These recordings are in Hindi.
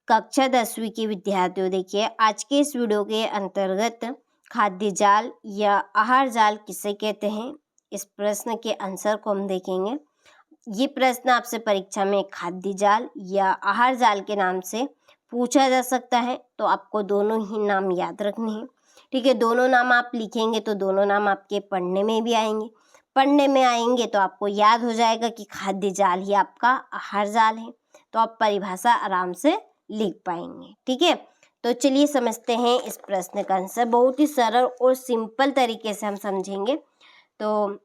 कक्षा 10वीं के विद्यार्थियों, देखिए आज के इस वीडियो के अंतर्गत खाद्य जाल या आहार जाल किसे कहते हैं, इस प्रश्न के आंसर को हम देखेंगे। ये प्रश्न आपसे परीक्षा में खाद्य जाल या आहार जाल के नाम से पूछा जा सकता है, तो आपको दोनों ही नाम याद रखने हैं। ठीक है, दोनों नाम आप लिखेंगे तो दोनों नाम आपके पढ़ने में भी आएंगे। पढ़ने में आएंगे तो आपको याद हो जाएगा कि खाद्य जाल ही आपका आहार जाल है, तो आप परिभाषा आराम से लिख पाएंगे। ठीक है, तो चलिए समझते हैं इस प्रश्न का आंसर। बहुत ही सरल और सिंपल तरीके से हम समझेंगे। तो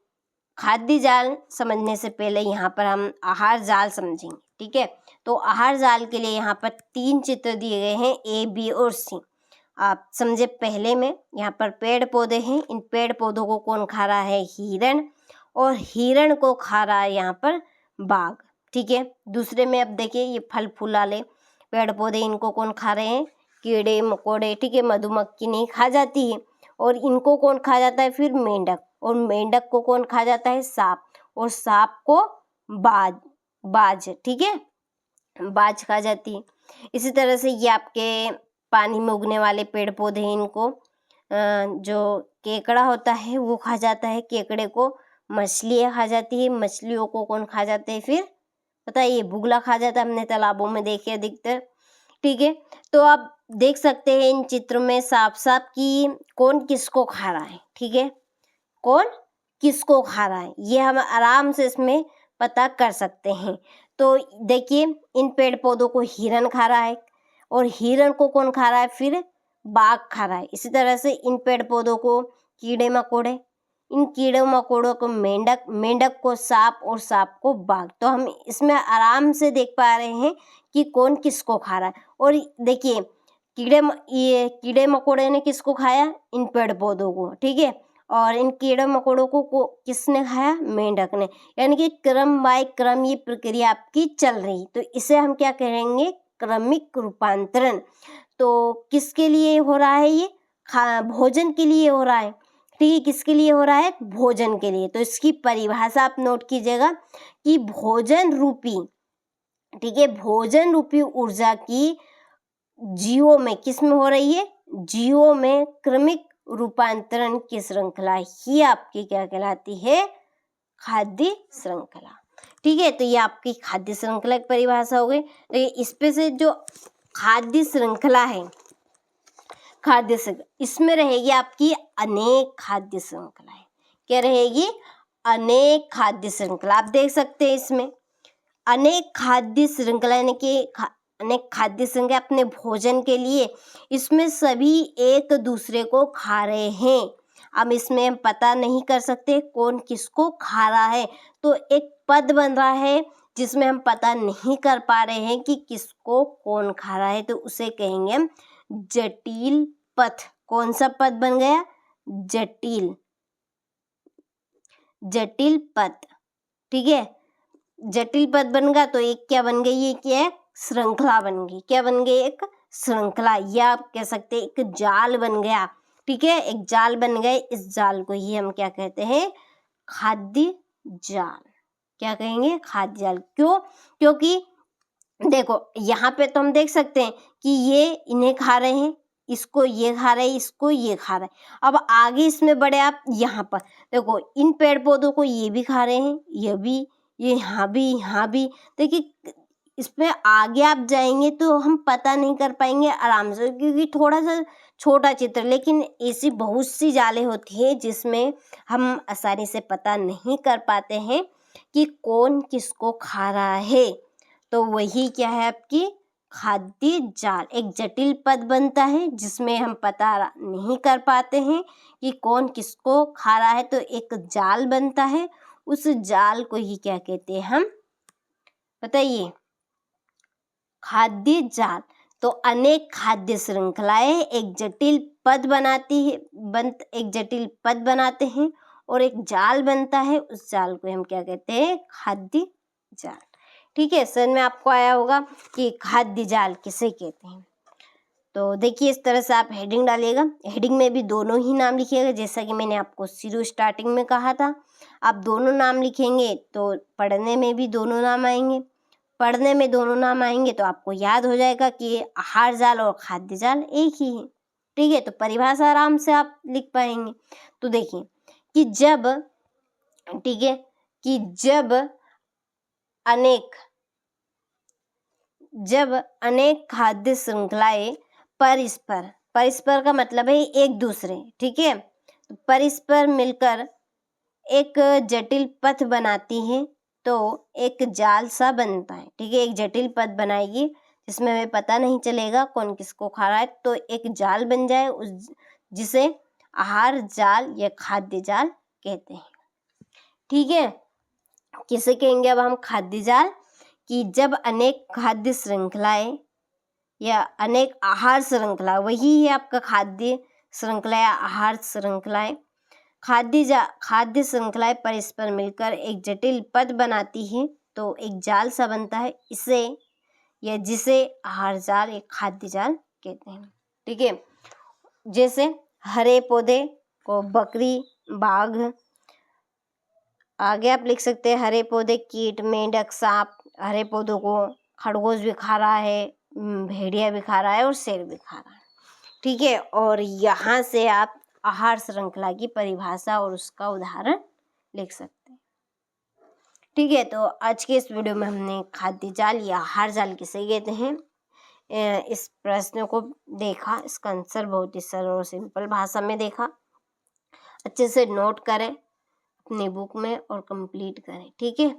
खाद्य जाल समझने से पहले यहाँ पर हम आहार जाल समझेंगे। ठीक है, तो आहार जाल के लिए यहाँ पर 3 चित्र दिए गए हैं, ए, बी और सी। आप समझे पहले में, यहाँ पर पेड़ पौधे हैं, इन पेड़ पौधों को कौन खा रहा है, हिरण, और हिरण को खा रहा है यहाँ पर बाघ। ठीक है, दूसरे में अब देखिए ये फल फूल वाले पेड़ पौधे, इनको कौन खा रहे हैं, कीड़े मकोड़े। ठीक है, मधुमक्खी नहीं खा जाती है, और इनको कौन खा जाता है, फिर मेंढक, और मेंढक को कौन खा जाता है, सांप, और सांप को बाज। ठीक है, बाज खा जाती है। इसी तरह से ये आपके पानी में उगने वाले पेड़ पौधे हैं, इनको जो केकड़ा होता है वो खा जाता है, केकड़े को मछलियाँ खा जाती है, मछलियों को कौन खा जाते हैं, फिर पता है ये बुगला खा जाता है, हमने तालाबों में देखे अधिकतर। ठीक है, तो आप देख सकते हैं इन चित्रों में साफ साफ कि कौन किसको खा रहा है। ठीक है, कौन किसको खा रहा है ये हम आराम से इसमें पता कर सकते हैं। तो देखिए इन पेड़ पौधों को हिरण खा रहा है, और हिरण को कौन खा रहा है, फिर बाघ खा रहा है। इसी तरह से इन पेड़ पौधों को कीड़े मकोड़े, इन कीड़े मकोड़ों को मेंढक, मेंढक को सांप, और सांप को बाघ। तो हम इसमें आराम से देख पा रहे हैं कि कौन किसको खा रहा है। और देखिए ये कीड़े मकोड़े ने किसको खाया, इन पेड़ पौधों को। ठीक है, और इन कीड़े मकोड़ों को किसने खाया, मेंढक ने। यानी कि क्रम बाय क्रम ये प्रक्रिया आपकी चल रही, तो इसे हम क्या कहेंगे, क्रमिक रूपांतरण। तो किसके लिए हो रहा है ये, भोजन के लिए हो रहा है। ठीक है, किसके लिए हो रहा है, भोजन के लिए। तो इसकी परिभाषा आप नोट कीजिएगा कि भोजन रूपी, ठीक है, भोजन रूपी ऊर्जा की जीवों में, किस में हो रही है, जीवों में क्रमिक रूपांतरण की श्रृंखला ही आपकी क्या कहलाती है, खाद्य श्रृंखला। ठीक है, तो ये आपकी खाद्य श्रृंखला की परिभाषा हो गई। तो इस पे से जो खाद्य श्रृंखला है, खाद्य श्रृंखला, इसमें रहेगी आपकी अनेक खाद्य श्रृंखलाएं। क्या रहेगी, अनेक खाद्य श्रृंखला। आप देख सकते हैं इसमें अनेक खाद्य श्रृंखला, यानी कि अनेक खाद्य श्रृंखला अपने भोजन के लिए, इसमें सभी एक दूसरे को खा रहे हैं। अब इसमें हम पता नहीं कर सकते कौन किसको खा रहा है, तो एक पद बन रहा है जिसमें हम पता नहीं कर पा रहे हैं कि किसको कौन खा रहा है, तो उसे कहेंगे हम जटिल पथ। कौन सा पद बन गया, जटिल, जटिल पथ। ठीक है, जटिल पद बन गया, तो एक क्या बन गई, ये क्या है, श्रृंखला बन गई। क्या बन गई, एक श्रृंखला, या आप कह सकते हैं एक जाल बन गया। ठीक है, एक जाल बन गए, इस जाल को ही हम क्या कहते हैं, खाद्य जाल। क्या कहेंगे, खाद्य जाल। क्यों, क्योंकि देखो यहाँ पे तो हम देख सकते हैं कि ये इन्हें खा रहे हैं, इसको ये खा रहे हैं, इसको ये खा रहे हैं। अब आगे इसमें बढ़े आप, यहाँ पर देखो इन पेड़ पौधों को ये भी खा रहे हैं, ये भी, ये यहाँ भी, यहाँ भी। देखिए इसमें आगे आप जाएंगे तो हम पता नहीं कर पाएंगे आराम से, क्योंकि थोड़ा सा छोटा चित्र, लेकिन ऐसी बहुत सी जालें होती हैं जिसमें हम आसानी से पता नहीं कर पाते हैं कि कौन किसको खा रहा है। तो वही क्या है, आपकी खाद्य जाल। एक जटिल पद बनता है जिसमें हम पता नहीं कर पाते हैं कि कौन किसको खा रहा है, तो एक जाल बनता है, उस जाल को ही क्या कहते हैं हम, बताइए, खाद्य जाल। तो अनेक खाद्य श्रृंखलाएं एक जटिल पद बनाती है, एक जटिल पद बनाते हैं, और एक जाल बनता है, उस जाल को हम क्या कहते हैं, खाद्य जाल। ठीक है, समझ में आपको आया होगा कि खाद्य जाल किसे कहते हैं। तो देखिए इस तरह से आप हेडिंग डालिएगा, हेडिंग में भी दोनों ही नाम लिखिएगा, जैसा कि मैंने आपको शुरू स्टार्टिंग में कहा था। आप दोनों नाम लिखेंगे तो पढ़ने में भी दोनों नाम आएंगे, पढ़ने में दोनों नाम आएंगे तो आपको याद हो जाएगा कि आहार जाल और खाद्य जाल एक ही है। ठीक है, तो परिभाषा आराम से आप लिख पाएंगे। तो देखिए कि जब, ठीक है, कि जब अनेक खाद्य श्रृंखलाएं परस्पर का मतलब है एक दूसरे, ठीक है, परस्पर मिलकर एक जटिल पथ बनाती हैं तो एक जाल सा बनता है। ठीक है, एक जटिल पथ बनाएगी जिसमें हमें पता नहीं चलेगा कौन किसको खा रहा है, तो एक जाल बन जाए उस जिसे आहार जाल या खाद्य जाल कहते हैं। ठीक है, किसे कहेंगे अब हम खाद्य जाल? कि जब अनेक खाद्य श्रृंखलाएं या अनेक आहार श्रृंखला, वही है आपका खाद्य श्रृंखला या आहार श्रृंखलाएं, खाद्य श्रृंखलाएं परस्पर मिलकर एक जटिल पथ बनाती है तो एक जाल सा बनता है, इसे या जिसे आहार जाल या खाद्य जाल कहते हैं। ठीक है, जैसे हरे पौधे को बकरी, बाघ, आगे आप लिख सकते हैं हरे पौधे कीट, मेंढक, सांप, हरे पौधों को खरगोश भी खा रहा है, भेड़िया भी खा रहा है और शेर भी खा रहा है। ठीक है, और यहाँ से आप आहार श्रृंखला की परिभाषा और उसका उदाहरण लिख सकते हैं। ठीक है, तो आज के इस वीडियो में हमने खाद्य जाल या आहार जाल किसे कहते हैं इस प्रश्न को देखा। इसका आंसर बहुत ही सरल और सिंपल भाषा में देखा। अच्छे से नोट करें अपनी बुक में और कंप्लीट करें। ठीक है।